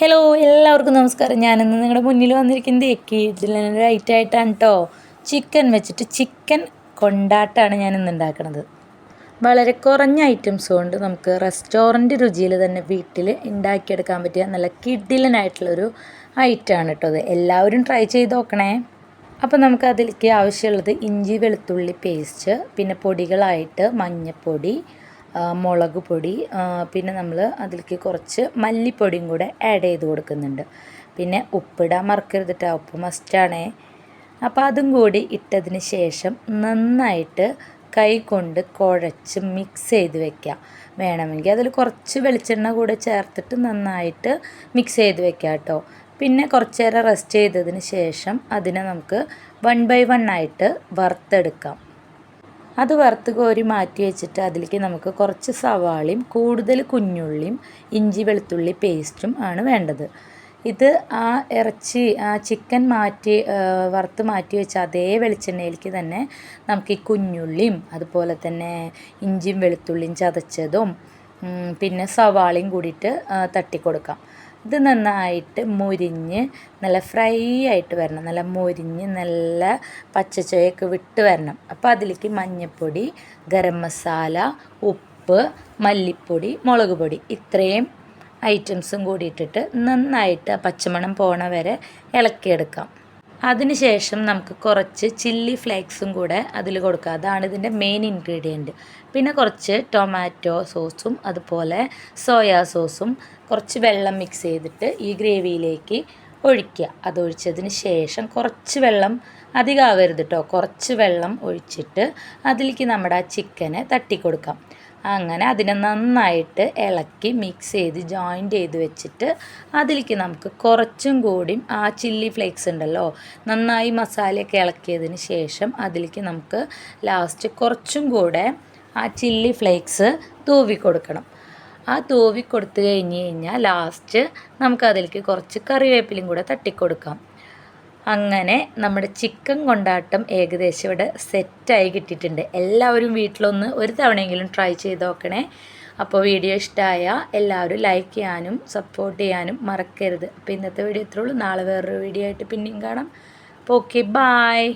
Hello എല്ലാവർക്കും നമസ്കാരം. ഞാനിന്ന് നിങ്ങളുടെ മുന്നിൽ വന്നിരിക്കുന്നത് ഇതിലൊരു ഐറ്റമായിട്ടാണ് കേട്ടോ. ചിക്കൻ വെച്ചിട്ട് ചിക്കൻ കൊണ്ടാട്ടാണ് ഞാനിന്ന് ഉണ്ടാക്കുന്നത്. വളരെ കുറഞ്ഞ ഐറ്റംസ് കൊണ്ട് നമുക്ക് റെസ്റ്റോറൻറ്റ് രുചിയിൽ തന്നെ വീട്ടിൽ ഉണ്ടാക്കിയെടുക്കാൻ പറ്റിയ നല്ല കിഡിലനായിട്ടുള്ളൊരു ഐറ്റമാണ് കേട്ടോ അത്. എല്ലാവരും ട്രൈ ചെയ്ത് നോക്കണേ. അപ്പോൾ നമുക്ക് അതിലേക്ക് ആവശ്യമുള്ളത് ഇഞ്ചി വെളുത്തുള്ളി പേസ്റ്റ്, പിന്നെ പൊടികളായിട്ട് മഞ്ഞൾപ്പൊടി, മുളക് പൊടി, പിന്നെ നമ്മൾ അതിലേക്ക് കുറച്ച് മല്ലിപ്പൊടിയും കൂടെ ആഡ് ചെയ്ത് കൊടുക്കുന്നുണ്ട്. പിന്നെ ഉപ്പിടാൻ മറക്കരുത് കേട്ടോ, ഉപ്പ് മസ്റ്റാണേ. അപ്പോൾ അതും കൂടി ഇട്ടതിന് ശേഷം നന്നായിട്ട് കൈ കൊണ്ട് കുഴച്ച് മിക്സ് ചെയ്ത് വെക്കാം. വേണമെങ്കിൽ അതിൽ കുറച്ച് വെളിച്ചെണ്ണ കൂടെ ചേർത്തിട്ട് നന്നായിട്ട് മിക്സ് ചെയ്ത് വെക്കാം കേട്ടോ. പിന്നെ കുറച്ച് നേരം റെസ്റ്റ് ചെയ്തതിന് ശേഷം അതിനെ നമുക്ക് 1 by 1 ആയിട്ട് വറുത്തെടുക്കാം. അത് വറുത്ത് കോരി മാറ്റി വെച്ചിട്ട് അതിലേക്ക് നമുക്ക് കുറച്ച് സവാളയും കൂടുതൽ കുഞ്ഞുള്ളിയും ഇഞ്ചി വെളുത്തുള്ളി പേസ്റ്റും ആണ് വേണ്ടത്. ഇത് ചിക്കൻ വറുത്ത് മാറ്റി വെച്ച അതേ വെളിച്ചെണ്ണയിലേക്ക് തന്നെ നമുക്ക് ഈ കുഞ്ഞുള്ളിയും അതുപോലെ തന്നെ ഇഞ്ചിയും വെളുത്തുള്ളിയും ചതച്ചതും പിന്നെ സവാളയും കൂടിയിട്ട് തട്ടിക്കൊടുക്കാം. ഇത് നന്നായിട്ട് മുരിഞ്ഞ് നല്ല ഫ്രൈ ആയിട്ട് വരണം, നല്ല മുരിഞ്ഞ് നല്ല പച്ചച്ചോയൊക്കെ വിട്ട് വരണം. അപ്പോൾ അതിലേക്ക് മഞ്ഞൾപ്പൊടി, ഗരം മസാല, ഉപ്പ്, മല്ലിപ്പൊടി, മുളക് പൊടി ഇത്രയും ഐറ്റംസും കൂടി ഇട്ടിട്ട് നന്നായിട്ട് പച്ചമണം പോണ വരെ ഇളക്കിയെടുക്കാം. അതിനുശേഷം നമുക്ക് കുറച്ച് ചില്ലി ഫ്ലേക്സും കൂടെ അതിൽ കൊടുക്കുക. അതാണ് ഇതിൻ്റെ മെയിൻ ഇൻഗ്രീഡിയൻറ്റ്. പിന്നെ കുറച്ച് ടൊമാറ്റോ സോസും അതുപോലെ സോയാ സോസും കുറച്ച് വെള്ളം മിക്സ് ചെയ്തിട്ട് ഈ ഗ്രേവിയിലേക്ക് ഒഴിക്കുക. അതൊഴിച്ചതിന് ശേഷം കുറച്ച് വെള്ളം, അധികം ആവരുത് കേട്ടോ, കുറച്ച് വെള്ളം ഒഴിച്ചിട്ട് അതിലേക്ക് നമ്മുടെ ആ ചിക്കനെ തട്ടിക്കൊടുക്കാം. അങ്ങനെ അതിനെ നന്നായിട്ട് ഇളക്കി മിക്സ് ചെയ്ത് ജോയിൻ്റ് ചെയ്ത് വെച്ചിട്ട് അതിലേക്ക് നമുക്ക് കുറച്ചും കൂടി ആ ചില്ലി ഫ്ലേക്സ് ഉണ്ടല്ലോ, നന്നായി മസാലയൊക്കെ ഇളക്കിയതിന് ശേഷം അതിലേക്ക് നമുക്ക് ലാസ്റ്റ് കുറച്ചും കൂടെ ആ ചില്ലി ഫ്ലേക്സ് തൂവി കൊടുക്കണം. ആ തൂവി കൊടുത്തു കഴിഞ്ഞാൽ ലാസ്റ്റ് നമുക്ക് അതിലേക്ക് കുറച്ച് കറിവേപ്പിലയും കൂടെ തട്ടിക്കൊടുക്കാം. അങ്ങനെ നമ്മുടെ ചിക്കൻ കൊണ്ടാട്ടം ഏകദേശം ഇവിടെ സെറ്റായി കിട്ടിയിട്ടുണ്ട്. എല്ലാവരും വീട്ടിലൊന്ന് ഒരു തവണയെങ്കിലും ട്രൈ ചെയ്ത് നോക്കണേ. അപ്പോൾ വീഡിയോ ഇഷ്ടമായ എല്ലാവരും ലൈക്ക് ചെയ്യാനും സപ്പോർട്ട് ചെയ്യാനും മറക്കരുത്. അപ്പോൾ ഇന്നത്തെ വീഡിയോ ഇത്രേ ഉള്ളൂ. നാളെ വേറൊരു വീഡിയോ ആയിട്ട് പിന്നെയും കാണാം. അപ്പോൾ ഓക്കെ, ബായ്.